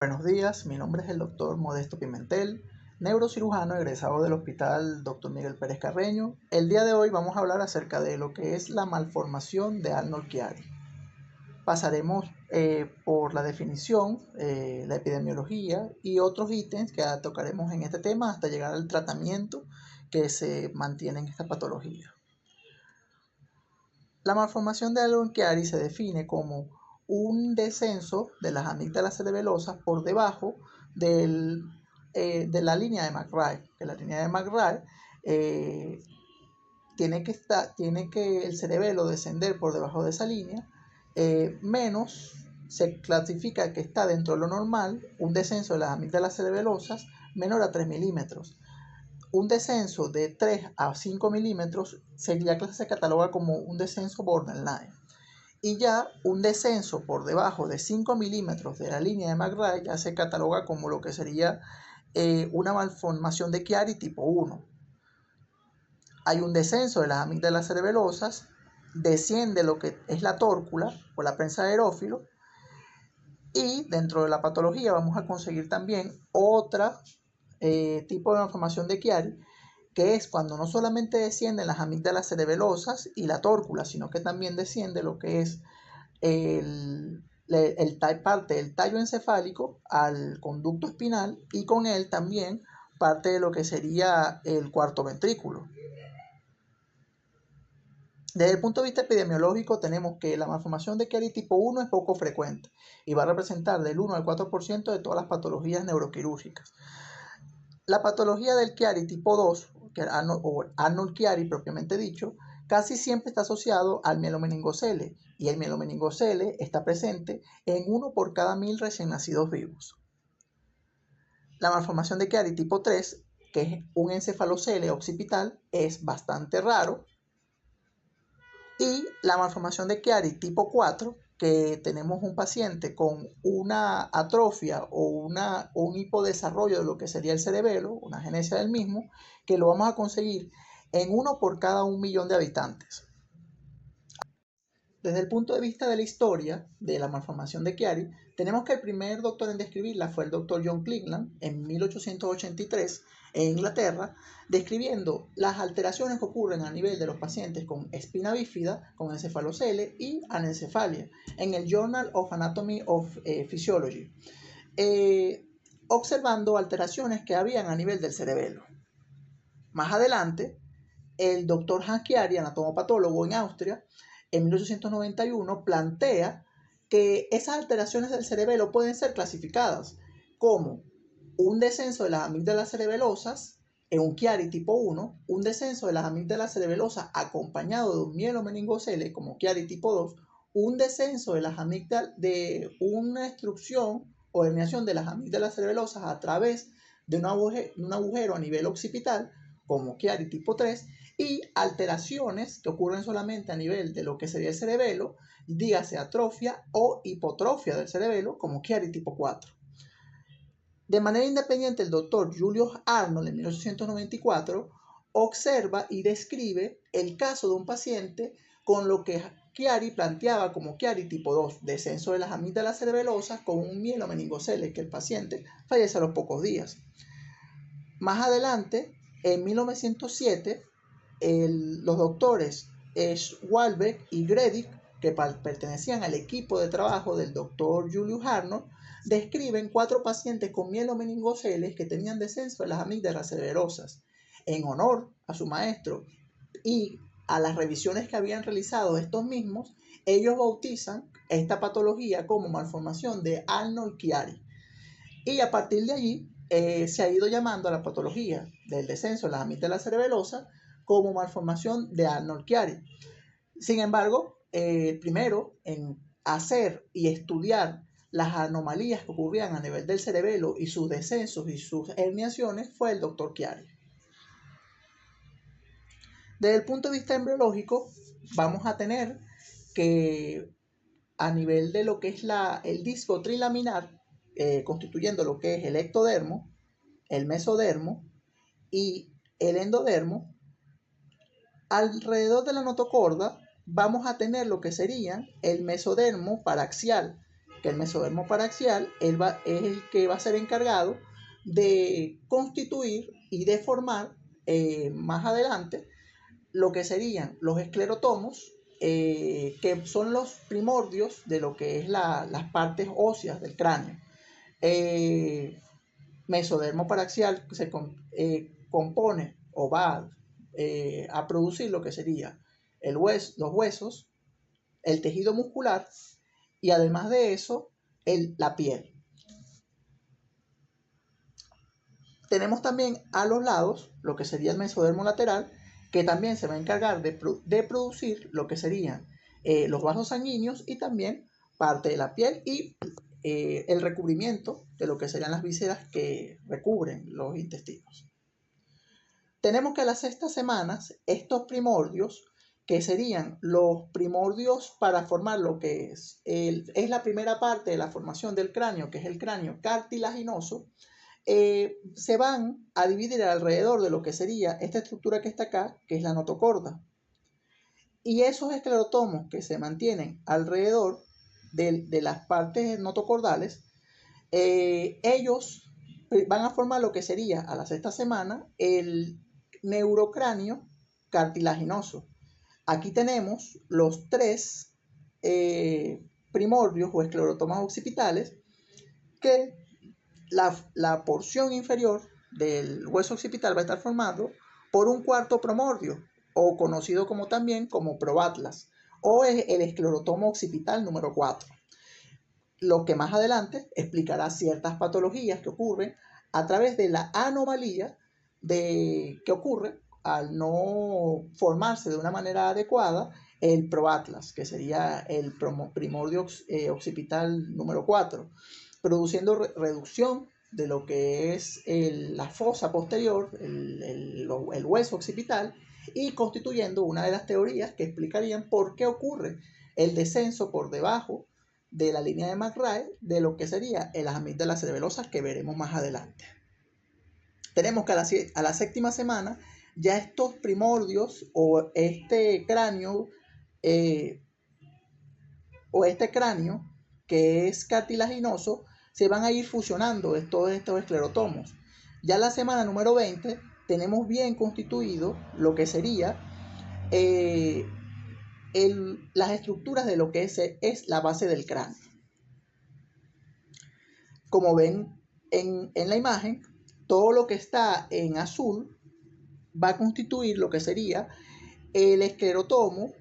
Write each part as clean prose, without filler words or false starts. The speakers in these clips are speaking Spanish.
Buenos días, mi nombre es el doctor Modesto Pimentel, neurocirujano egresado del Hospital Dr. Miguel Pérez Carreño. El día de hoy vamos a hablar acerca de lo que es la malformación de Arnold-Chiari. Pasaremos por la definición, la epidemiología y otros ítems que tocaremos en este tema hasta llegar al tratamiento que se mantiene en esta patología. La malformación de Arnold-Chiari se define como un descenso de las amígdalas cerebelosas por debajo de la línea de McRae. La línea de McRae tiene que el cerebelo descender por debajo de esa línea, menos se clasifica que está dentro de lo normal un descenso de las amígdalas cerebelosas menor a 3 milímetros. Un descenso de 3 a 5 milímetros se cataloga como un descenso borderline. Y ya un descenso por debajo de 5 milímetros de la línea de McRae ya se cataloga como lo que sería una malformación de Chiari tipo 1. Hay un descenso de las amígdalas cerebelosas, desciende lo que es la tórcula o la prensa de aerófilo, y dentro de la patología vamos a conseguir también otra tipo de malformación de Chiari, que es cuando no solamente descienden las amígdalas cerebelosas y la tórcula, sino que también desciende lo que es parte del tallo encefálico al conducto espinal, y con él también parte de lo que sería el cuarto ventrículo. Desde el punto de vista epidemiológico tenemos que la malformación de Chiari tipo 1 es poco frecuente y va a representar del 1 al 4% de todas las patologías neuroquirúrgicas. La patología del Chiari tipo 2, o Arnold-Chiari propiamente dicho, casi siempre está asociado al mielomeningocele, y el mielomeningocele está presente en 1 por cada 1000 recién nacidos vivos. La malformación de Chiari tipo 3, que es un encefalocele occipital, es bastante raro. Y la malformación de Chiari tipo 4, que tenemos un paciente con una atrofia o un hipodesarrollo de lo que sería el cerebelo, una agenesia del mismo, que lo vamos a conseguir en 1 por cada 1 millón de habitantes. Desde el punto de vista de la historia de la malformación de Chiari, tenemos que el primer doctor en describirla fue el doctor John Cleveland en 1883 en Inglaterra, describiendo las alteraciones que ocurren a nivel de los pacientes con espina bífida, con encefalocele y anencefalia, en el Journal of Anatomy of Physiology, observando alteraciones que habían a nivel del cerebelo. Más adelante, el doctor Hans Chiari, anatomopatólogo en Austria, en 1891 plantea que esas alteraciones del cerebelo pueden ser clasificadas como un descenso de las amígdalas cerebelosas en un Chiari tipo 1, un descenso de las amígdalas cerebelosas acompañado de un mielomeningocele como Chiari tipo 2, un descenso de las amígdalas, de una obstrucción o herniación de las amígdalas cerebelosas a través de un agujero a nivel occipital como Chiari tipo 3, y alteraciones que ocurren solamente a nivel de lo que sería el cerebelo, dígase atrofia o hipotrofia del cerebelo, como Chiari tipo 4. De manera independiente, el doctor Julius Arnold en 1894 observa y describe el caso de un paciente con lo que Chiari planteaba como Chiari tipo 2, descenso de las amígdalas cerebelosas con un mielomeningocele, que el paciente fallece a los pocos días. Más adelante, en 1907, los doctores Schwalbeck y Gredig, que pertenecían al equipo de trabajo del doctor Julius Arnold, describen 4 pacientes con mielomeningoceles que tenían descenso de las amígdalas cerebelosas. En honor a su maestro y a las revisiones que habían realizado estos mismos, ellos bautizan esta patología como malformación de Arnold-Chiari. Y a partir de allí se ha ido llamando a la patología del descenso de las amígdalas cerebelosas como malformación de Arnold-Chiari. Sin embargo, primero en hacer y estudiar las anomalías que ocurrían a nivel del cerebelo y sus descensos y sus herniaciones fue el doctor Chiari. Desde el punto de vista embriológico, vamos a tener que a nivel de lo que es el disco trilaminar, constituyendo lo que es el ectodermo, el mesodermo y el endodermo, alrededor de la notocorda vamos a tener lo que sería el mesodermo paraxial, que el mesodermo paraxial es el que va a ser encargado de constituir y de formar más adelante lo que serían los esclerotomos, que son los primordios de lo que es las partes óseas del cráneo. Mesodermo paraxial se compone o va a producir lo que sería los huesos, el tejido muscular y además de eso, la piel. Tenemos también a los lados lo que sería el mesodermo lateral, que también se va a encargar de producir lo que serían los vasos sanguíneos y también parte de la piel y el recubrimiento de lo que serían las vísceras que recubren los intestinos. Tenemos que a las 6 semanas, estos primordios, que serían los primordios para formar lo que es la primera parte de la formación del cráneo, que es el cráneo cartilaginoso, se van a dividir alrededor de lo que sería esta estructura que está acá, que es la notocorda. Y esos esclerotomos que se mantienen alrededor de las partes notocordales, ellos van a formar lo que sería a la 6 semana el neurocráneo cartilaginoso. Aquí tenemos los 3 primordios o esclerotomas occipitales, que la porción inferior del hueso occipital va a estar formado por un cuarto primordio, o conocido también como proatlas, o el esclerotomo occipital número 4. Lo que más adelante explicará ciertas patologías que ocurren a través de la anomalía que ocurre al no formarse de una manera adecuada el proatlas, que sería el primordio occipital número 4, produciendo reducción de lo que es la fosa posterior, el hueso occipital, y constituyendo una de las teorías que explicarían por qué ocurre el descenso por debajo de la línea de McRae de lo que sería las amígdalas cerebelosas, que veremos más adelante. Tenemos que a la 7ª semana ya estos primordios o este cráneo que es cartilaginoso se van a ir fusionando de todos estos esclerotomos. Ya en la semana número 20 tenemos bien constituido lo que sería las estructuras de lo que es la base del cráneo. Como ven en la imagen, todo lo que está en azul va a constituir lo que sería el esclerotomo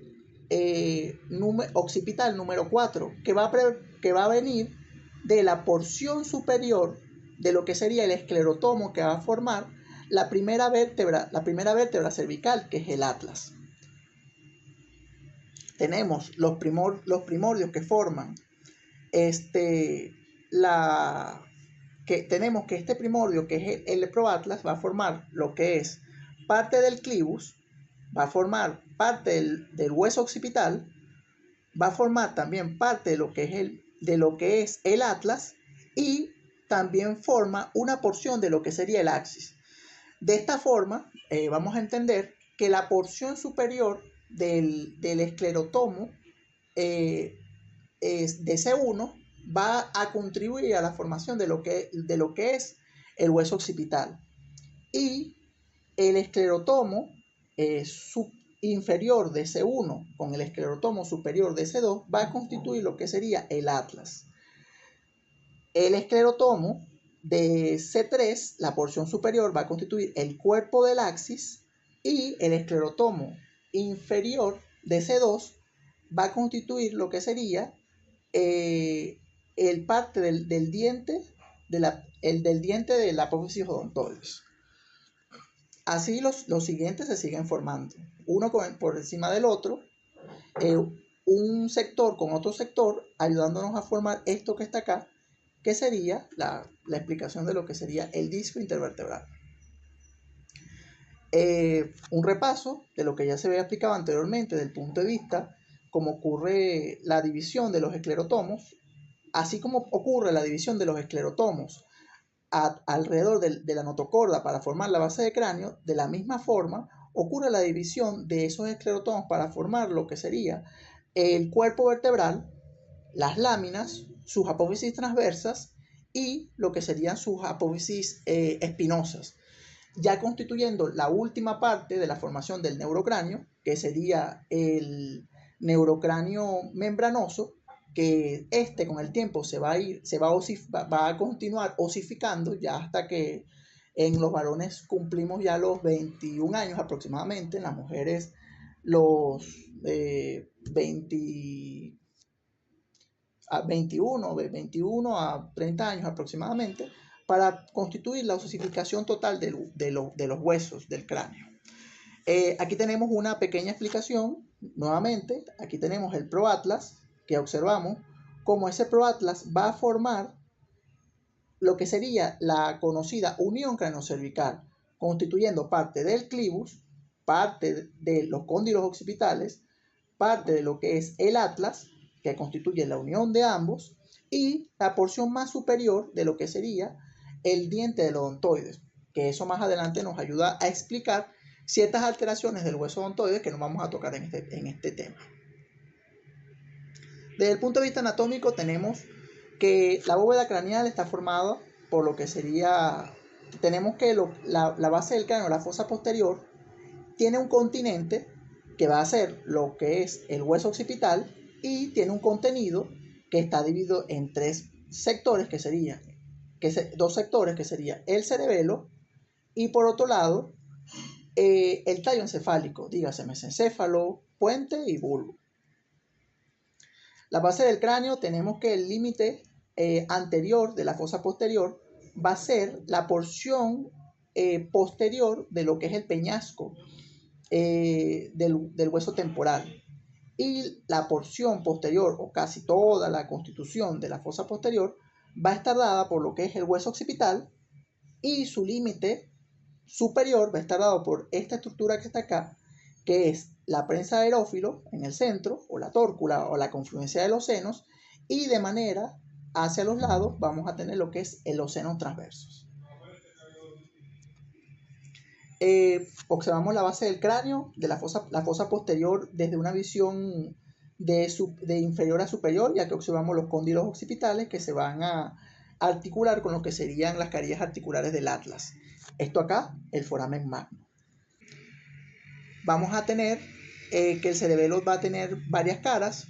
occipital número 4, que va a venir de la porción superior de lo que sería el esclerotomo que va a formar la primera vértebra cervical, que es el atlas. Tenemos los primordios que forman tenemos que este primordio, que es el proatlas, va a formar lo que es parte del clivus, va a formar parte del hueso occipital, va a formar también parte de lo que es el atlas, y también forma una porción de lo que sería el axis. De esta forma, vamos a entender que la porción superior del esclerotomo de C1 va a contribuir a la formación de lo que es el hueso occipital, y el esclerotomo inferior de C1 con el esclerotomo superior de C2 va a constituir lo que sería el atlas. El esclerotomo de C3, la porción superior, va a constituir el cuerpo del axis, y el esclerotomo inferior de C2 va a constituir lo que sería el parte del diente del diente de la apófisis odontoides. Así los siguientes se siguen formando, uno por encima del otro, un sector con otro sector, ayudándonos a formar esto que está acá, que sería la explicación de lo que sería el disco intervertebral. Un repaso de lo que ya se había explicado anteriormente desde el punto de vista cómo ocurre la división de los esclerotomos, así como ocurre la división de los esclerotomos alrededor de la notocorda para formar la base de cráneo. De la misma forma ocurre la división de esos esclerotomos para formar lo que sería el cuerpo vertebral, las láminas, sus apófisis transversas y lo que serían sus apófisis espinosas, ya constituyendo la última parte de la formación del neurocráneo, que sería el neurocráneo membranoso, que con el tiempo va a continuar osificando ya hasta que en los varones cumplimos ya los 21 años aproximadamente, en las mujeres los 21 a 30 años aproximadamente, para constituir la osificación total de los huesos del cráneo. Aquí tenemos una pequeña explicación, nuevamente, aquí tenemos el proatlas, que observamos cómo ese proatlas va a formar lo que sería la conocida unión craneocervical, constituyendo parte del clivus, parte de los cóndilos occipitales, parte de lo que es el atlas, que constituye la unión de ambos, y la porción más superior de lo que sería el diente del odontoides, que eso más adelante nos ayuda a explicar ciertas alteraciones del hueso odontoides que nos vamos a tocar en este tema. Desde el punto de vista anatómico tenemos que la bóveda craneal está formada por lo que sería, tenemos que la base del cráneo, la fosa posterior, tiene un continente que va a ser lo que es el hueso occipital y tiene un contenido que está dividido en tres sectores dos sectores que sería el cerebelo y por otro lado el tallo encefálico, dígase mesencéfalo, puente y bulbo. La base del cráneo tenemos que el límite anterior de la fosa posterior va a ser la porción posterior de lo que es el peñasco del hueso temporal, y la porción posterior o casi toda la constitución de la fosa posterior va a estar dada por lo que es el hueso occipital, y su límite superior va a estar dado por esta estructura que está acá, que es la prensa de aerófilo en el centro, o la tórcula, o la confluencia de los senos, y de manera hacia los lados vamos a tener lo que es los senos transversos. Observamos la base del cráneo, de la fosa posterior desde una visión de inferior a superior, ya que observamos los cóndilos occipitales que se van a articular con lo que serían las carillas articulares del atlas. Esto acá, el foramen magno. Vamos a tener que el cerebelo va a tener varias caras.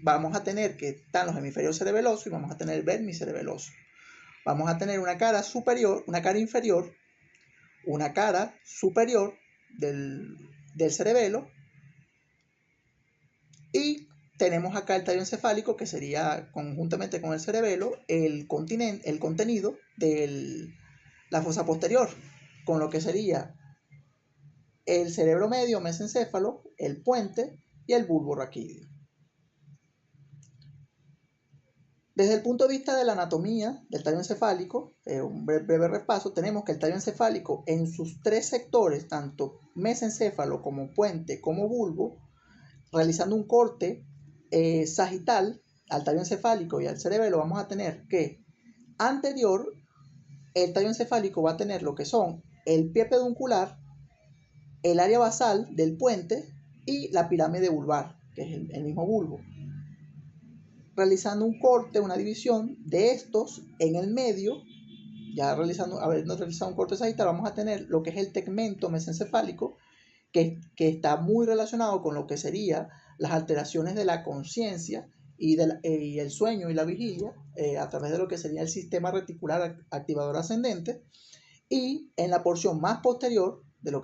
Vamos a tener que están los hemisferios cerebelosos y vamos a tener el vermicerebeloso. Vamos a tener una cara superior, una cara inferior, una cara superior del cerebelo, y tenemos acá el tallo encefálico, que sería conjuntamente con el cerebelo el contenido de la fosa posterior, con lo que sería el cerebro medio, mesencéfalo, el puente y el bulbo raquídeo. Desde el punto de vista de la anatomía del tallo encefálico, un breve repaso, tenemos que el tallo encefálico en sus tres sectores, tanto mesencéfalo como puente como bulbo, realizando un corte sagital al tallo encefálico y al cerebelo, vamos a tener que anterior, el tallo encefálico va a tener lo que son el pie peduncular, el área basal del puente y la pirámide vulvar, que es el mismo bulbo. Realizando un corte, una división de estos en el medio, ya habiendo realizado un corte sagital, vamos a tener lo que es el tegmento mesencefálico, que está muy relacionado con lo que serían las alteraciones de la conciencia y el sueño y la vigilia a través de lo que sería el sistema reticular activador ascendente. Y en la porción más posterior de lo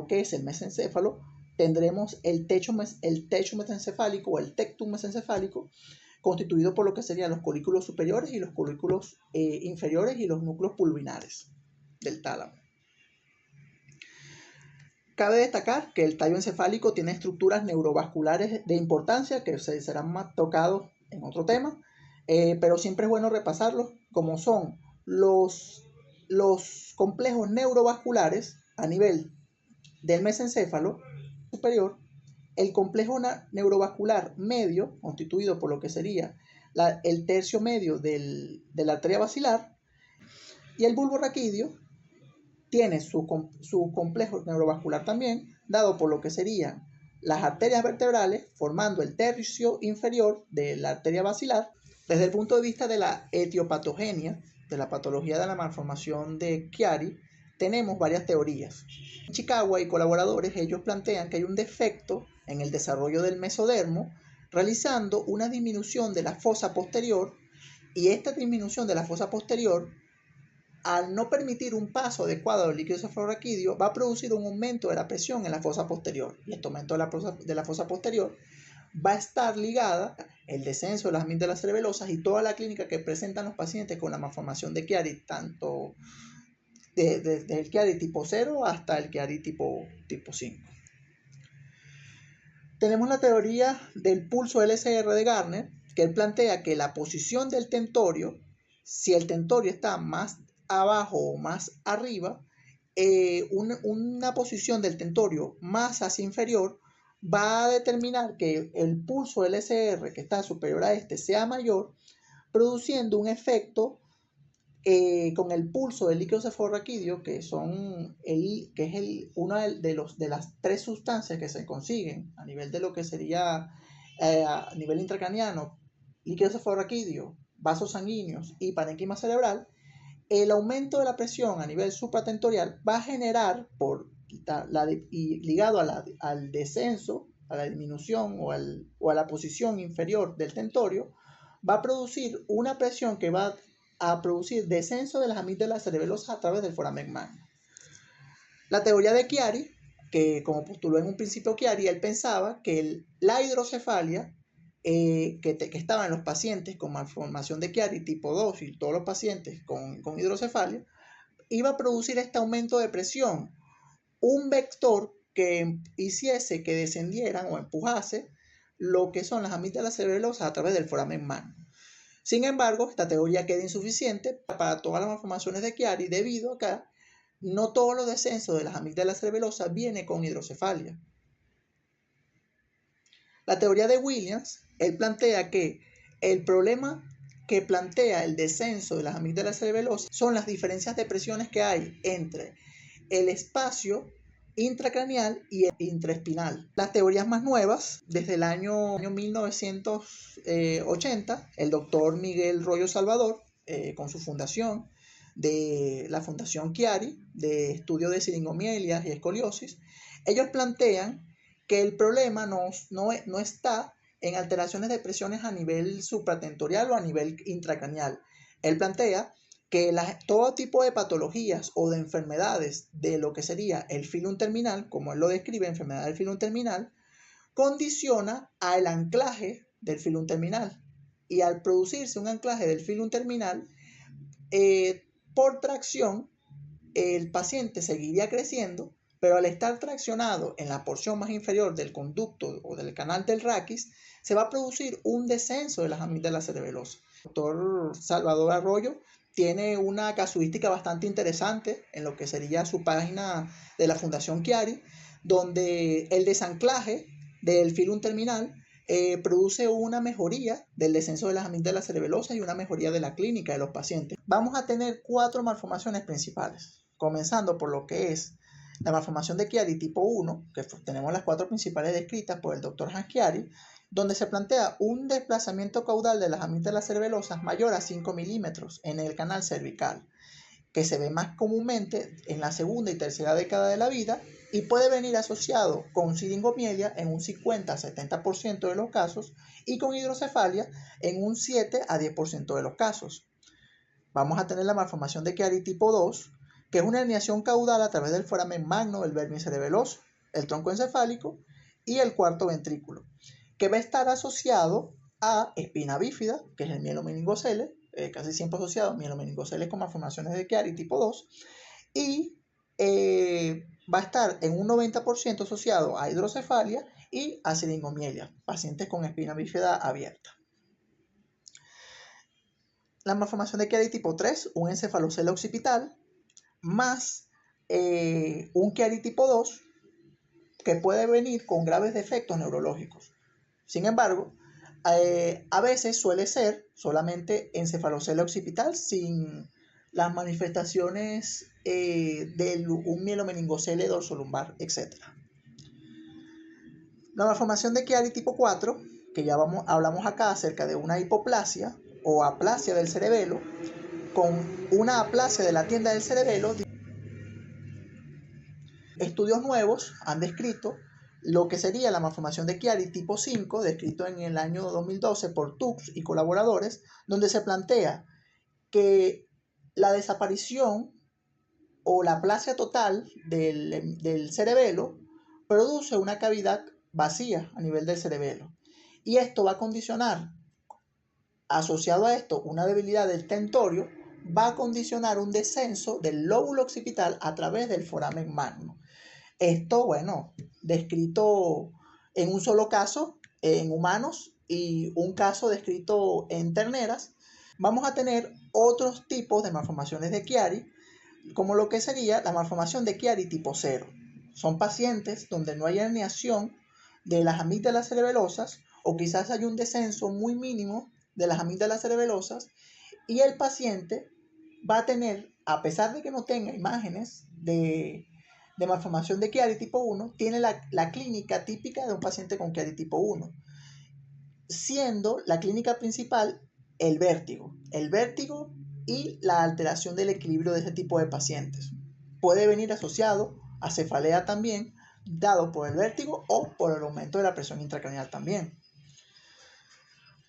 que es el mesencéfalo, tendremos el techo mesencefálico o el tectum mesencefálico, constituido por lo que serían los colículos superiores y los colículos inferiores y los núcleos pulvinares del tálamo. Cabe destacar que el tallo encefálico tiene estructuras neurovasculares de importancia que serán más tocados en otro tema, pero siempre es bueno repasarlos, como son los complejos neurovasculares a nivel del mesencéfalo superior, el complejo neurovascular medio, constituido por lo que sería el tercio medio de la arteria basilar, y el bulbo raquídeo tiene su complejo neurovascular también, dado por lo que serían las arterias vertebrales, formando el tercio inferior de la arteria basilar, Desde el punto de vista de la etiopatogenia, de la patología de la malformación de Chiari, tenemos varias teorías. Chikawa y colaboradores, ellos plantean que hay un defecto en el desarrollo del mesodermo, realizando una disminución de la fosa posterior, y esta disminución de la fosa posterior, al no permitir un paso adecuado del líquido cefalorraquídeo, va a producir un aumento de la presión en la fosa posterior, y este aumento de la fosa posterior va a estar ligada el descenso de las amígdalas cerebelosas y toda la clínica que presentan los pacientes con la malformación de Chiari, tanto desde el Chiari tipo 0 hasta el Chiari tipo 5. Tenemos la teoría del pulso LCR de Gardner, que él plantea que la posición del tentorio, si el tentorio está más abajo o más arriba, una posición del tentorio más hacia inferior va a determinar que el pulso LCR que está superior a este sea mayor, produciendo un efecto con el pulso del líquido cefalorraquídeo, que es una de las tres sustancias que se consiguen a nivel de lo que sería a nivel intracraniano, líquido cefalorraquídeo, vasos sanguíneos y parénquima cerebral. El aumento de la presión a nivel supratentorial va a generar, ligado al descenso, a la disminución o a la posición inferior del tentorio, va a producir una presión que va a producir descenso de las amígdalas cerebelosas a través del foramen magno. La teoría de Chiari, que como postuló en un principio Chiari, él pensaba que la hidrocefalia que estaba en los pacientes con malformación de Chiari tipo 2 y todos los pacientes con hidrocefalia, iba a producir este aumento de presión, un vector que hiciese que descendieran o empujase lo que son las amígdalas cerebelosas a través del foramen magno. Sin embargo, esta teoría queda insuficiente para todas las malformaciones de Chiari debido a que no todos los descensos de las amígdalas cerebelosas vienen con hidrocefalia. La teoría de Williams, él plantea que el problema que plantea el descenso de las amígdalas cerebelosas son las diferencias de presiones que hay entre el espacio intracraneal y intraespinal. Las teorías más nuevas, desde el año 1980, el doctor Miguel Royo Salvador, con su fundación, de la Fundación Chiari, de estudio de siringomielias y escoliosis, ellos plantean que el problema no está en alteraciones de presiones a nivel supratentorial o a nivel intracraneal. Él plantea que todo tipo de patologías o de enfermedades de lo que sería el filum terminal, como él lo describe, enfermedad del filum terminal, condiciona al anclaje del filum terminal. Y al producirse un anclaje del filum terminal, por tracción, el paciente seguiría creciendo, pero al estar traccionado en la porción más inferior del conducto o del canal del raquis, se va a producir un descenso de las amígdalas cerebelosas. El doctor Salvador Arroyo tiene una casuística bastante interesante en lo que sería su página de la Fundación Chiari, donde el desanclaje del filum terminal produce una mejoría del descenso de las amígdalas cerebelosas y una mejoría de la clínica de los pacientes. Vamos a tener 4 malformaciones principales, comenzando por lo que es la malformación de Chiari tipo 1, que tenemos las 4 principales descritas por el doctor Hans Chiari, donde se plantea un desplazamiento caudal de las amígdalas cerebelosas mayor a 5 milímetros en el canal cervical, que se ve más comúnmente en la segunda y tercera década de la vida y puede venir asociado con siringomielia en un 50-70% de los casos y con hidrocefalia en un 7-10% de los casos. Vamos a tener la malformación de Chiari tipo 2, que es una herniación caudal a través del foramen magno del vermis cerebeloso, el tronco encefálico y el cuarto ventrículo, que va a estar asociado a espina bífida, que es el mielomeningoceles, casi siempre asociado a mielomeningoceles con malformaciones de Chiari tipo 2, y va a estar en un 90% asociado a hidrocefalia y a siringomielia, pacientes con espina bífida abierta. La malformación de Chiari tipo 3, un encefalocele occipital, más un Chiari tipo 2, que puede venir con graves defectos neurológicos. Sin embargo, a veces suele ser solamente encefalocele occipital sin las manifestaciones de un mielomeningocele dorsolumbar, etc. La malformación de Chiari tipo 4, que ya hablamos acá acerca de una hipoplasia, o aplasia del cerebelo con una aplasia de la tienda del cerebelo. Estudios nuevos han descrito lo que sería la malformación de Chiari tipo 5, descrito en el año 2012 por Tux y colaboradores, donde se plantea que la desaparición o la aplasia total del cerebelo produce una cavidad vacía a nivel del cerebelo. Y esto va a condicionar, asociado a esto, una debilidad del tentorio, va a condicionar un descenso del lóbulo occipital a través del foramen magno. Esto, bueno, descrito en un solo caso en humanos y un caso descrito en terneras. Vamos a tener otros tipos de malformaciones de Chiari, como lo que sería la malformación de Chiari tipo 0. Son pacientes donde no hay herniación de las amígdalas cerebelosas o quizás hay un descenso muy mínimo de las amígdalas cerebelosas y el paciente va a tener, a pesar de que no tenga imágenes de malformación de Chiari tipo 1, tiene la clínica típica de un paciente con Chiari tipo 1, siendo la clínica principal el vértigo y la alteración del equilibrio de ese tipo de pacientes. Puede venir asociado a cefalea también, dado por el vértigo o por el aumento de la presión intracraneal también.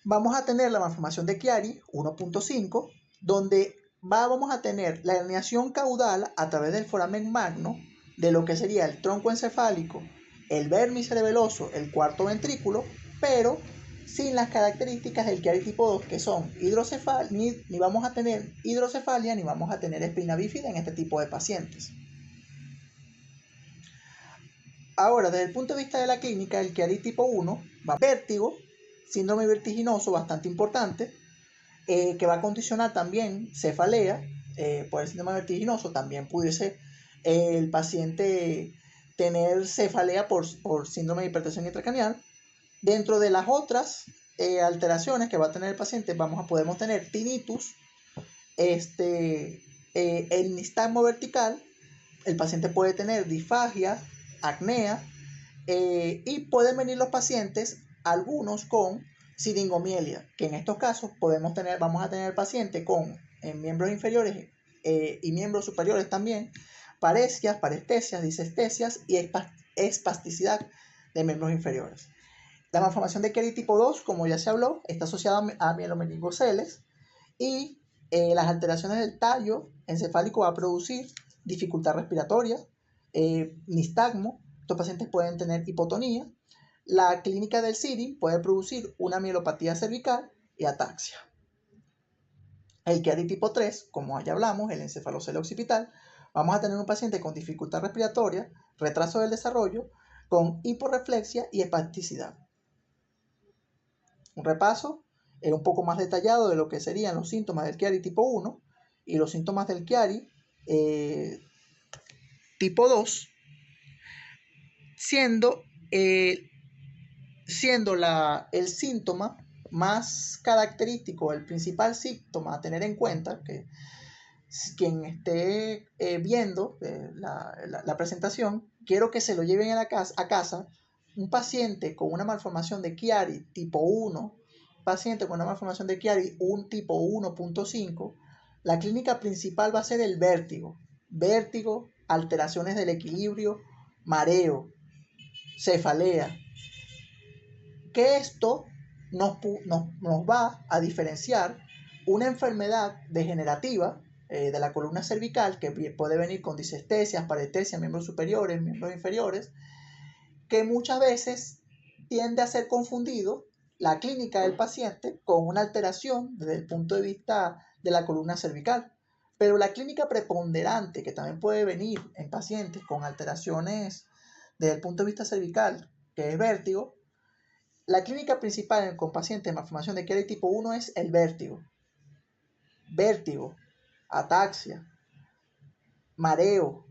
Vamos a tener la malformación de Chiari 1.5, donde vamos a tener la herniación caudal a través del foramen magno de lo que sería el tronco encefálico, el vermis cerebeloso, el cuarto ventrículo, pero sin las características del Chiari tipo 2, que son ni vamos a tener hidrocefalia ni vamos a tener espina bífida en este tipo de pacientes. Ahora, desde el punto de vista de la clínica, el Chiari tipo 1 va a vértigo, síndrome vertiginoso bastante importante, que va a condicionar también cefalea por el síndrome vertiginoso. También pudiese el paciente tener cefalea por síndrome de hipertensión intracraneal. Dentro de las otras alteraciones que va a tener el paciente, podemos tener tinnitus, el nistagmo vertical, el paciente puede tener disfagia, acnea, y pueden venir los pacientes, algunos con siringomielia, que en estos casos vamos a tener el paciente con miembros inferiores y miembros superiores también, paresias, parestesias, disestesias y espasticidad de miembros inferiores. La malformación de Chiari tipo 2, como ya se habló, está asociada a mielomeningoceles y las alteraciones del tallo encefálico va a producir dificultad respiratoria, nistagmo. Estos pacientes pueden tener hipotonía. La clínica del CIRI puede producir una mielopatía cervical y ataxia. El Chiari tipo 3, como ya hablamos, el encefalocele occipital, vamos a tener un paciente con dificultad respiratoria, retraso del desarrollo, con hiporreflexia y espasticidad. Un repaso un poco más detallado de lo que serían los síntomas del Chiari tipo 1 y los síntomas del Chiari tipo 2, siendo el síntoma más característico, el principal síntoma a tener en cuenta, que quien esté viendo la presentación, quiero que se lo lleven a casa. Un paciente con una malformación de Chiari tipo 1, paciente con una malformación de Chiari un tipo 1.5, la clínica principal va a ser el vértigo, alteraciones del equilibrio, mareo, cefalea, que esto nos va a diferenciar una enfermedad degenerativa de la columna cervical, que puede venir con disestesias, parestesias, miembros superiores, miembros inferiores, que muchas veces tiende a ser confundido la clínica del paciente con una alteración desde el punto de vista de la columna cervical. Pero la clínica preponderante, que también puede venir en pacientes con alteraciones desde el punto de vista cervical, que es vértigo, la clínica principal con pacientes de malformación de Chiari tipo 1 es el vértigo, ataxia, mareo,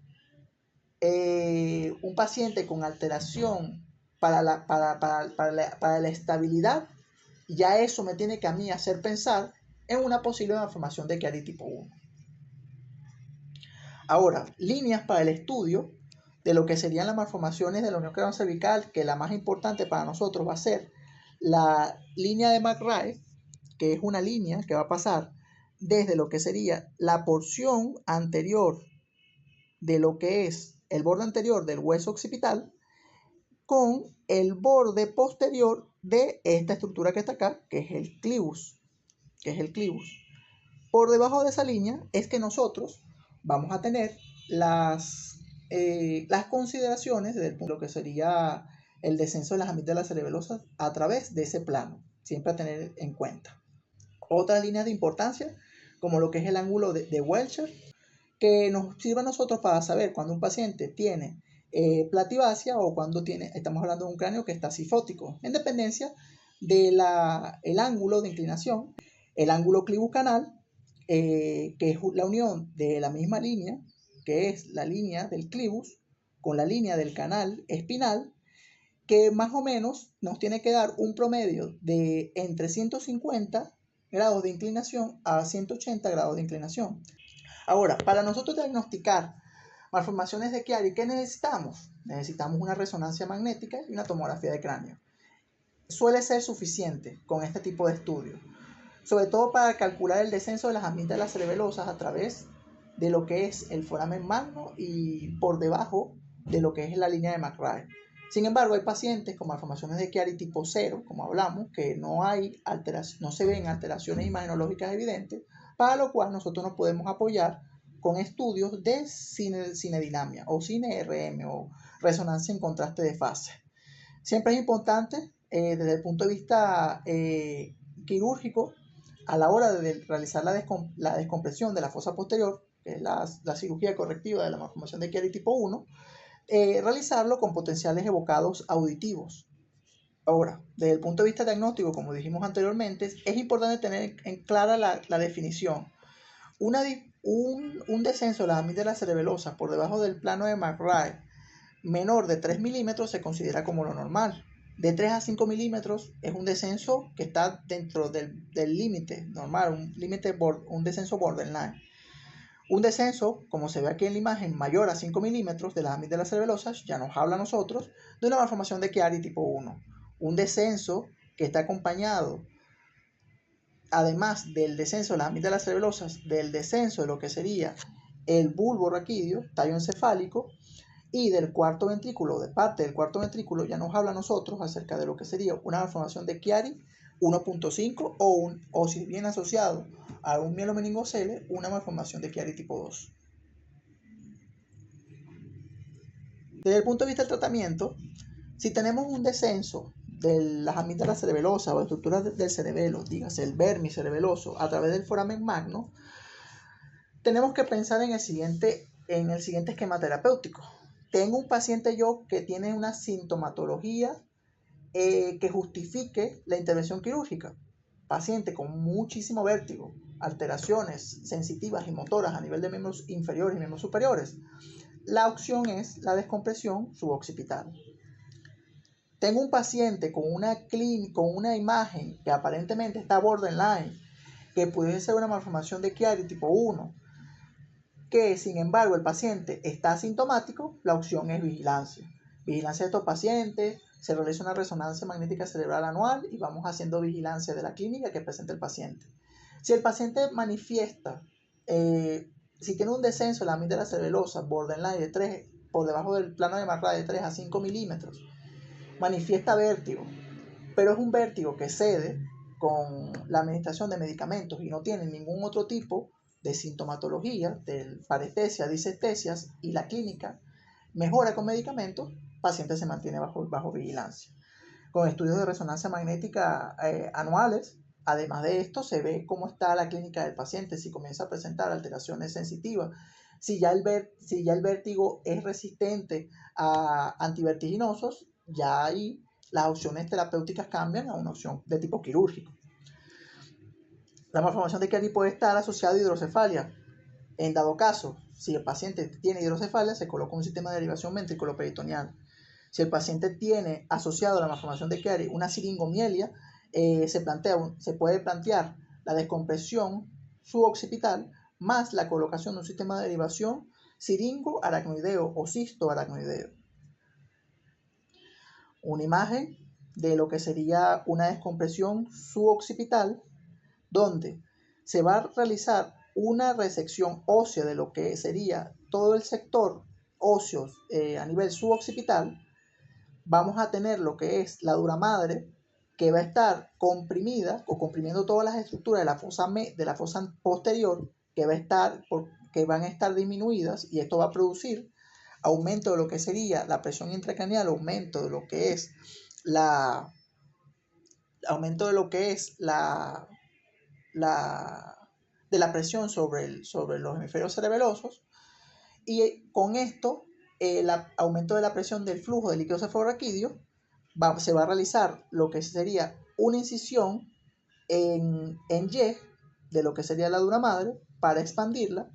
un paciente con alteración para la estabilidad, ya eso me tiene que a mí hacer pensar en una posible malformación de Chiari tipo 1. Ahora, líneas para el estudio de lo que serían las malformaciones de la unión craneocervical, que la más importante para nosotros va a ser la línea de McRae, que es una línea que va a pasar desde lo que sería la porción anterior de lo que es el borde anterior del hueso occipital con el borde posterior de esta estructura que está acá, que es el clivus, Por debajo de esa línea es que nosotros vamos a tener las consideraciones de lo que sería el descenso de las amígdalas cerebelosas a través de ese plano, siempre a tener en cuenta. Otras líneas de importancia, como lo que es el ángulo de Welcher, que nos sirve a nosotros para saber cuando un paciente tiene plativacia o cuando estamos hablando de un cráneo que está cifótico, en dependencia del ángulo de inclinación, el ángulo clivus-canal, que es la unión de la misma línea, que es la línea del clivus, con la línea del canal espinal, que más o menos nos tiene que dar un promedio de entre 150 grados de inclinación a 180 grados de inclinación. Ahora, para nosotros diagnosticar malformaciones de Chiari, ¿qué necesitamos? Necesitamos una resonancia magnética y una tomografía de cráneo. Suele ser suficiente con este tipo de estudios, sobre todo para calcular el descenso de las amígdalas cerebelosas a través de lo que es el foramen magno y por debajo de lo que es la línea de McRae. Sin embargo, hay pacientes con malformaciones de Chiari tipo 0, como hablamos, que no se ven alteraciones imagenológicas evidentes, para lo cual nosotros nos podemos apoyar con estudios de cinedinamia o cine-RM o resonancia en contraste de fase. Siempre es importante, desde el punto de vista quirúrgico, a la hora de realizar la descompresión de la fosa posterior, que es la cirugía correctiva de la malformación de Chiari tipo 1, realizarlo con potenciales evocados auditivos. Ahora, desde el punto de vista diagnóstico, como dijimos anteriormente, es importante tener en clara la definición. Un descenso de las amígdalas cerebelosas por debajo del plano de McRae menor de 3 milímetros se considera como lo normal. De 3 a 5 milímetros es un descenso que está dentro del límite normal, un descenso borderline. Un descenso, como se ve aquí en la imagen, mayor a 5 milímetros de las amígdalas cerebelosas, ya nos habla a nosotros de una malformación de Chiari tipo 1. Un descenso que está acompañado, además del descenso de las amígdalas cerebelosas, del descenso de lo que sería el bulbo raquídeo, tallo encefálico, y del cuarto ventrículo, de parte del cuarto ventrículo, ya nos habla a nosotros acerca de lo que sería una malformación de Chiari 1.5 o si viene asociado a un mielomeningocele, una malformación de Chiari tipo 2. Desde el punto de vista del tratamiento, si tenemos un descenso de las amígdalas cerebelosas o estructuras del cerebelo, dígase el vermis cerebeloso, a través del foramen magno, tenemos que pensar en el siguiente esquema terapéutico. Tengo un paciente que tiene una sintomatología que justifique la intervención quirúrgica. Paciente con muchísimo vértigo, alteraciones sensitivas y motoras a nivel de miembros inferiores y miembros superiores. La opción es la descompresión suboccipital. Tengo un paciente con una imagen que aparentemente está borderline, que puede ser una malformación de Chiari tipo 1, que sin embargo el paciente está asintomático, la opción es vigilancia. Vigilancia de estos pacientes, se realiza una resonancia magnética cerebral anual y vamos haciendo vigilancia de la clínica que presenta el paciente. Si el paciente manifiesta, si tiene un descenso de la amígdala cerebelosa borderline de 3, por debajo del plano de McRae de 3 a 5 milímetros, manifiesta vértigo, pero es un vértigo que cede con la administración de medicamentos y no tiene ningún otro tipo de sintomatología, de parestesias, disestesias, y la clínica mejora con medicamentos, el paciente se mantiene bajo vigilancia. Con estudios de resonancia magnética anuales, además de esto, se ve cómo está la clínica del paciente, si comienza a presentar alteraciones sensitivas, si ya el vértigo es resistente a antivertiginosos, ya ahí las opciones terapéuticas cambian a una opción de tipo quirúrgico. La malformación de Chiari puede estar asociada a hidrocefalia. En dado caso, si el paciente tiene hidrocefalia, se coloca un sistema de derivación ventriculoperitoneal. Si el paciente tiene asociado a la malformación de Chiari una siringomielia, se puede plantear la descompresión suboccipital más la colocación de un sistema de derivación siringo-aracnoideo o cisto-aracnoideo. Una imagen de lo que sería una descompresión suboccipital donde se va a realizar una resección ósea de lo que sería todo el sector óseo a nivel suboccipital. Vamos a tener lo que es la dura madre, que va a estar comprimida o comprimiendo todas las estructuras de la fosa posterior, que van a estar disminuidas, y esto va a producir aumento de lo que sería la presión intracraneal, aumento de lo que es la de la presión sobre los hemisferios cerebelosos, y con esto el aumento de la presión del flujo de líquido cefalorraquídeo se va a realizar lo que sería una incisión en Y de lo que sería la dura madre para expandirla.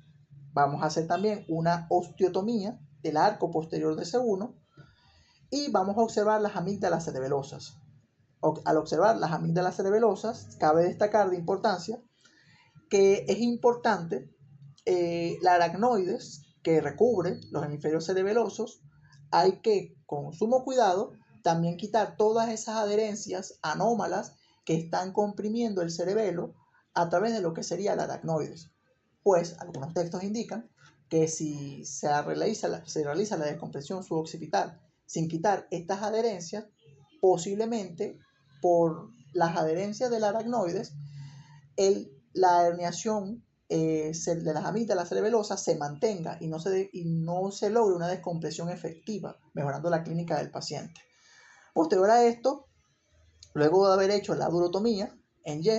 Vamos a hacer también una osteotomía del arco posterior de C1 y vamos a observar las amígdalas cerebelosas. Al observar las amígdalas cerebelosas, cabe destacar de importancia que es importante la aracnoides que recubre los hemisferios cerebelosos. Hay que, con sumo cuidado, también quitar todas esas adherencias anómalas que están comprimiendo el cerebelo a través de lo que sería la aracnoides. Pues algunos textos indican que si se realiza la descompresión suboccipital sin quitar estas adherencias, posiblemente por las adherencias de la aracnoides, la herniación de las amígdalas cerebelosas se mantenga y no se logre una descompresión efectiva, mejorando la clínica del paciente. Posterior a esto, luego de haber hecho la durotomía en Y,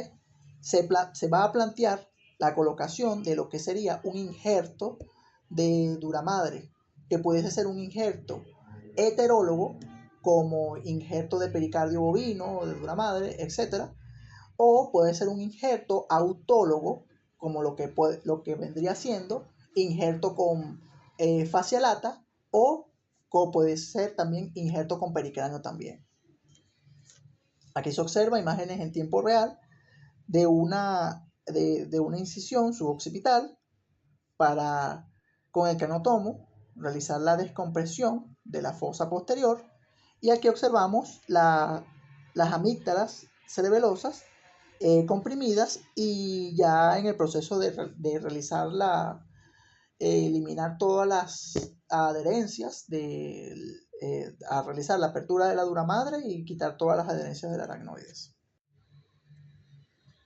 se va a plantear la colocación de lo que sería un injerto de dura madre, que pudiese ser un injerto heterólogo, como injerto de pericardio bovino o de dura madre, etc. O puede ser un injerto autólogo, como lo que vendría siendo injerto con fascia lata, o puede ser también injerto con pericráneo también. Aquí se observa imágenes en tiempo real de una incisión suboccipital para, con el canotomo, realizar la descompresión de la fosa posterior, y aquí observamos las amígdalas cerebelosas comprimidas, y ya en el proceso de realizar eliminar todas las adherencias a realizar la apertura de la dura madre y quitar todas las adherencias de la aracnoides.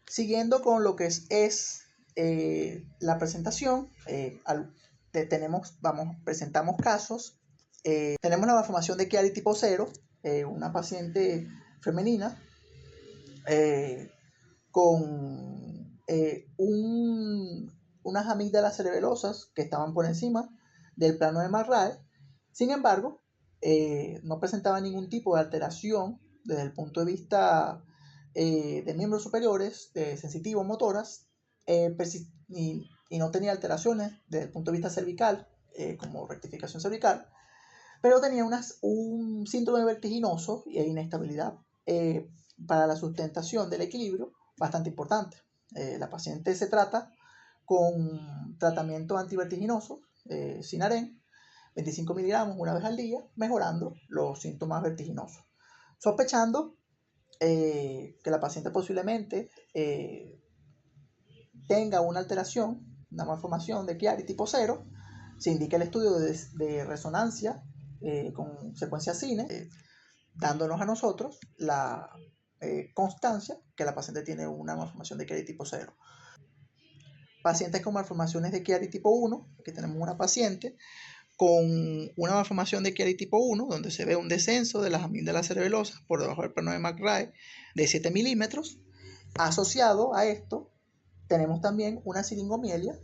Siguiendo con lo que es la presentación, presentamos casos. Tenemos la malformación de Chiari tipo 0, una paciente femenina con unas amígdalas cerebelosas que estaban por encima del plano de McRae. Sin embargo, no presentaba ningún tipo de alteración desde el punto de vista de miembros superiores, sensitivo-motoras, y no tenía alteraciones desde el punto de vista cervical, como rectificación cervical, pero tenía un síndrome vertiginoso e inestabilidad para la sustentación del equilibrio bastante importante. La paciente se trata con tratamiento antivertiginoso, Sinaren, 25 miligramos una vez al día, mejorando los síntomas vertiginosos. Sospechando que la paciente posiblemente tenga una alteración, una malformación de Chiari tipo 0, se indica el estudio de resonancia con secuencia Cine, dándonos a nosotros la constancia que la paciente tiene una malformación de Chiari tipo 0. Pacientes con malformaciones de Chiari tipo 1, aquí tenemos una paciente con una malformación de Chiari tipo 1, donde se ve un descenso de las amígdalas cerebelosas por debajo del plano de McRae de 7 milímetros. Asociado a esto, tenemos también una siringomielia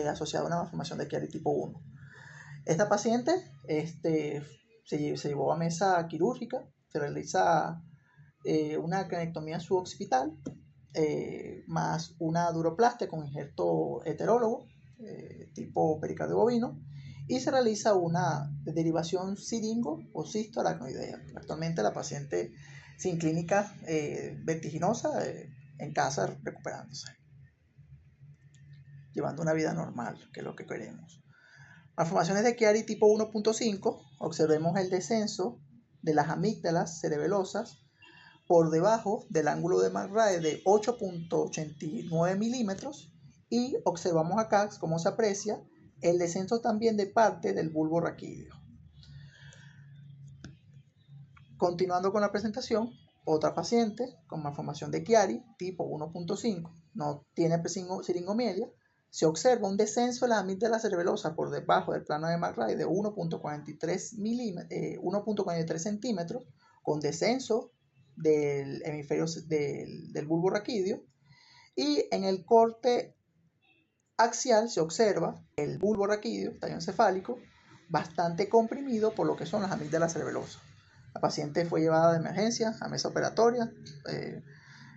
asociada a una malformación de Chiari tipo 1. Esta paciente se llevó a mesa quirúrgica, se realiza una cranectomía suboccipital, más una duroplastia con injerto heterólogo, tipo pericardio bovino, y se realiza una derivación siringo o cisto aracnoidea. Actualmente la paciente sin clínica vertiginosa, en casa recuperándose, llevando una vida normal, que es lo que queremos. Malformaciones de Chiari tipo 1.5, observemos el descenso de las amígdalas cerebelosas por debajo del ángulo de McRae de 8.89 milímetros, y observamos acá cómo se aprecia el descenso también de parte del bulbo raquídeo. Continuando con la presentación, otra paciente con malformación de Chiari tipo 1.5, no tiene siringomelia. Se observa un descenso de la amígdala cerebelosa por debajo del plano de McRae de 1.43 centímetros, con descenso del hemisferio del bulbo raquídeo, y en el corte axial se observa el bulbo raquídeo, tallo encefálico, bastante comprimido por lo que son las amígdalas cerebelosas. La paciente fue llevada de emergencia a mesa operatoria,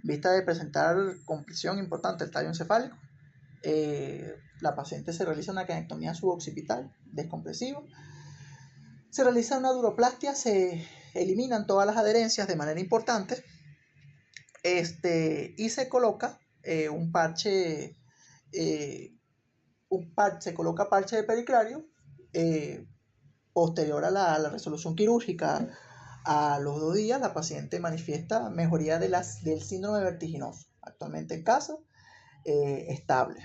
vista de presentar compresión importante del tallo encefálico. La paciente se realiza una cranectomía suboccipital descompresiva, se realiza una duroplastia, se eliminan todas las adherencias de manera importante, y se coloca un parche, se coloca parche de periclario. Posterior a la resolución quirúrgica, a los 2 días, la paciente manifiesta mejoría del síndrome vertiginoso. Actualmente en casa, estable.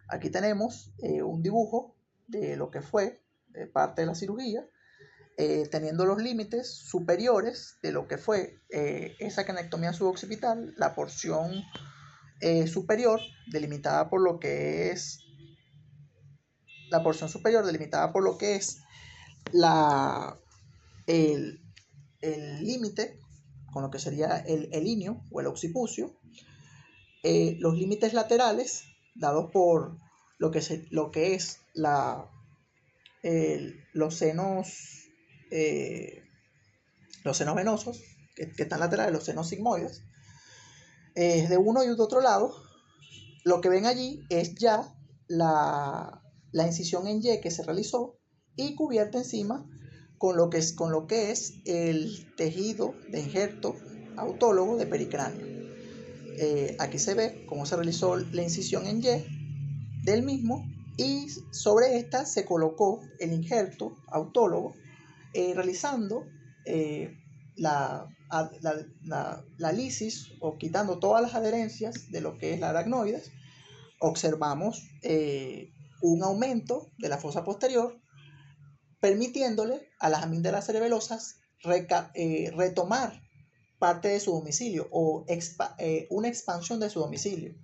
Aquí tenemos un dibujo de lo que fue parte de la cirugía, teniendo los límites superiores de lo que fue esa canectomía suboccipital, la porción superior delimitada por lo que es el límite con lo que sería el inio o el occipucio, los límites laterales dados por lo que es los senos venosos que están laterales, los senos sigmoides, de uno y de otro lado. Lo que ven allí es ya la incisión en Y que se realizó y cubierta encima con lo que es el tejido de injerto autólogo de pericráneo. Aquí se ve cómo se realizó la incisión en Y del mismo, y sobre esta se colocó el injerto autólogo, realizando la lisis, o quitando todas las adherencias de lo que es la aracnoides. Observamos un aumento de la fosa posterior, permitiéndole a las amígdalas cerebelosas retomar parte de su domicilio, o una expansión de su domicilio,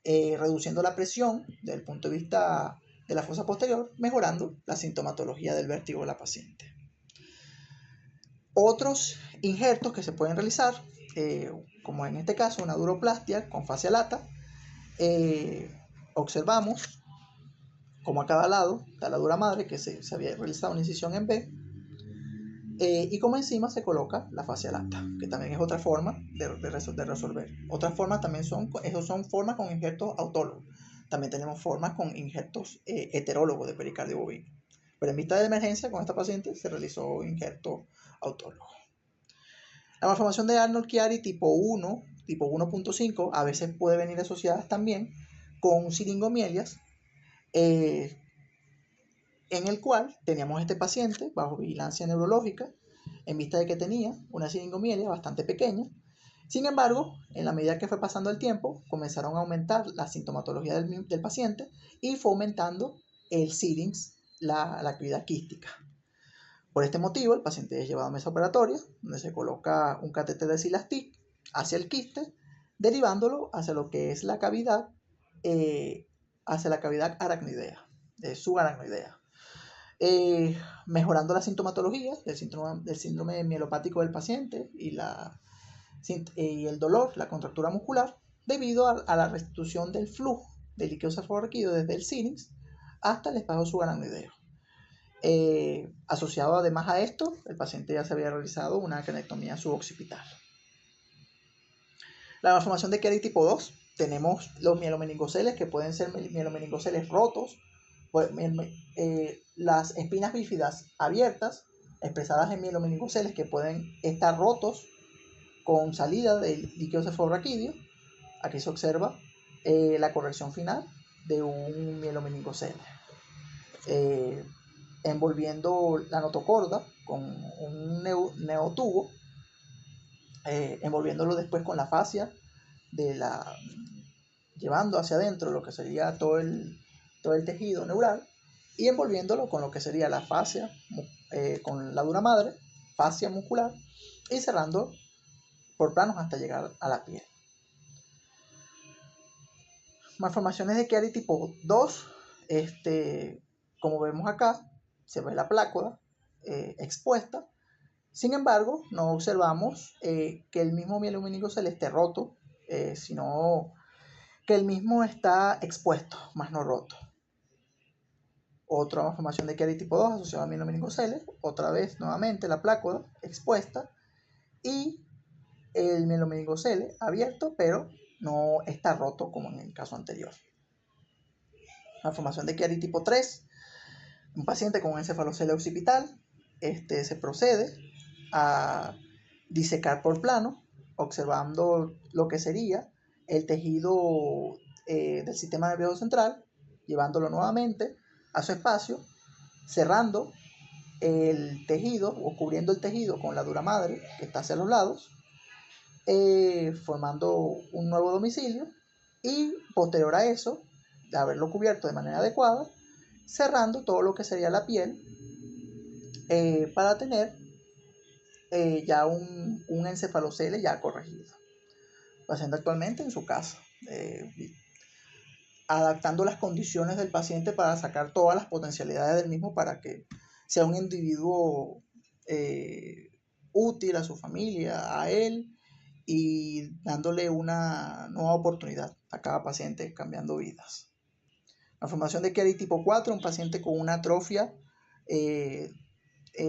reduciendo la presión desde el punto de vista de la fosa posterior, mejorando la sintomatología del vértigo de la paciente. Otros injertos que se pueden realizar, como en este caso una duroplastia con fascia lata, observamos como a cada lado de la dura madre que se había realizado una incisión en B, y como encima se coloca la fascia lata, que también es otra forma de resolver. Otras formas también son formas con injertos autólogos. También tenemos formas con injertos heterólogos de pericardio bovino. Pero en vista de emergencia con esta paciente se realizó injerto autólogo. La malformación de Arnold-Chiari tipo 1, tipo 1.5, a veces puede venir asociada también con siringomelias, en el cual teníamos este paciente bajo vigilancia neurológica en vista de que tenía una siringomelia bastante pequeña. Sin embargo, en la medida que fue pasando el tiempo, comenzaron a aumentar la sintomatología del paciente, y fue aumentando el sirings, la actividad quística. Por este motivo, el paciente es llevado a mesa operatoria, donde se coloca un catéter de Silastic hacia el quiste, derivándolo hacia lo que es la cavidad, aracnoidea, subaracnoidea. Mejorando la sintomatología del síndrome mielopático del paciente y el dolor, la contractura muscular, debido a la restitución del flujo del líquido cefalorraquídeo desde el sínix hasta el espacio subaracnoideo. Asociado además a esto, el paciente ya se había realizado una cranectomía suboccipital. La malformación de Chiari tipo 2, tenemos los mielomeningoceles, que pueden ser mielomeningoceles rotos, las espinas bífidas abiertas, expresadas en mielomeningoceles que pueden estar rotos con salida del líquido cefalorraquídeo. Aquí se observa la corrección final de un mielomeningocele, envolviendo la notocorda con un neotubo, envolviéndolo después con la fascia, llevando hacia adentro lo que sería todo el tejido neural y envolviéndolo con lo que sería la fascia, con la dura madre, fascia muscular, y cerrando por planos hasta llegar a la piel. Malformaciones de Chiari tipo 2, como vemos acá, se ve la plácoda expuesta. Sin embargo, no observamos que el mismo mielomeningocele esté roto, sino que el mismo está expuesto, más no roto. Otra malformación de Chiari tipo 2 asociada a mielomeningocele, otra vez nuevamente la plácoda expuesta y el mielomeningocele abierto, pero no está roto como en el caso anterior. Malformación de Chiari tipo 3, un paciente con encefalocelia occipital, se procede a disecar por plano, observando lo que sería el tejido del sistema nervioso central, llevándolo nuevamente a su espacio, cerrando el tejido o cubriendo el tejido con la dura madre que está hacia los lados, formando un nuevo domicilio y posterior a eso, de haberlo cubierto de manera adecuada, cerrando todo lo que sería la piel para tener ya un encefalocele ya corregido. Paciente actualmente en su casa, adaptando las condiciones del paciente para sacar todas las potencialidades del mismo para que sea un individuo útil a su familia, a él, y dándole una nueva oportunidad a cada paciente, cambiando vidas. La formación de Chiari tipo 4, un paciente con una atrofia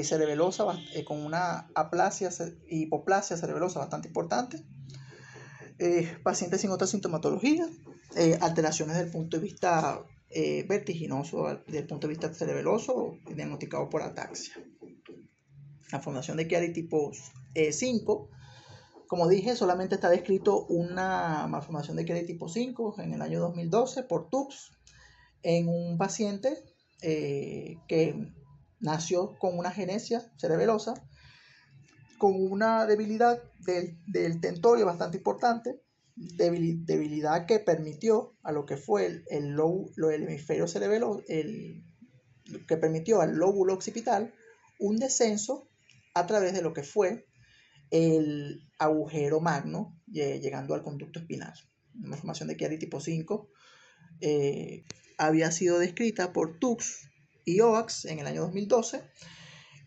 cerebelosa, con una hipoplasia cerebelosa bastante importante, paciente sin otra sintomatología, alteraciones desde el punto de vista vertiginoso, desde el punto de vista cerebeloso, diagnosticado por ataxia. La formación de Chiari tipo 5, como dije, solamente está descrito una malformación de Chiari tipo 5 en el año 2012 por Tux en un paciente que nació con una agenesia cerebelosa, con una debilidad del tentorio bastante importante, debilidad que permitió a lo que fue el hemisferio cerebeloso, que permitió al lóbulo occipital un descenso a través de lo que fue el agujero magno, llegando al conducto espinal. Una malformación de Chiari tipo 5 había sido descrita por Tux y Oaks en el año 2012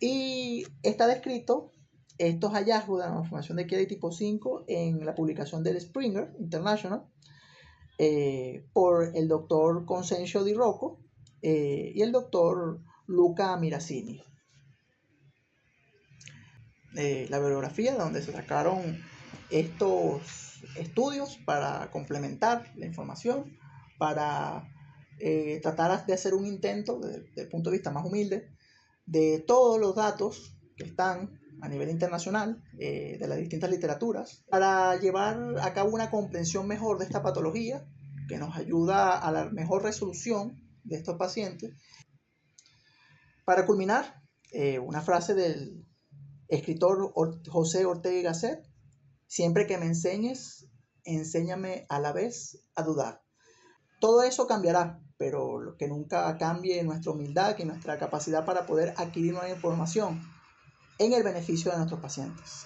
y está descrito estos hallazgos de la malformación de Chiari tipo 5 en la publicación del Springer International por el doctor Consencio Di Rocco y el doctor Luca Mirasini. La bibliografía donde se sacaron estos estudios para complementar la información, para tratar de hacer un intento desde el punto de vista más humilde de todos los datos que están a nivel internacional de las distintas literaturas para llevar a cabo una comprensión mejor de esta patología que nos ayuda a la mejor resolución de estos pacientes. Para culminar, una frase del escritor José Ortega y Gasset: siempre que me enseñes, enséñame a la vez a dudar. Todo eso cambiará, pero lo que nunca cambie nuestra humildad y nuestra capacidad para poder adquirir nueva información en el beneficio de nuestros pacientes.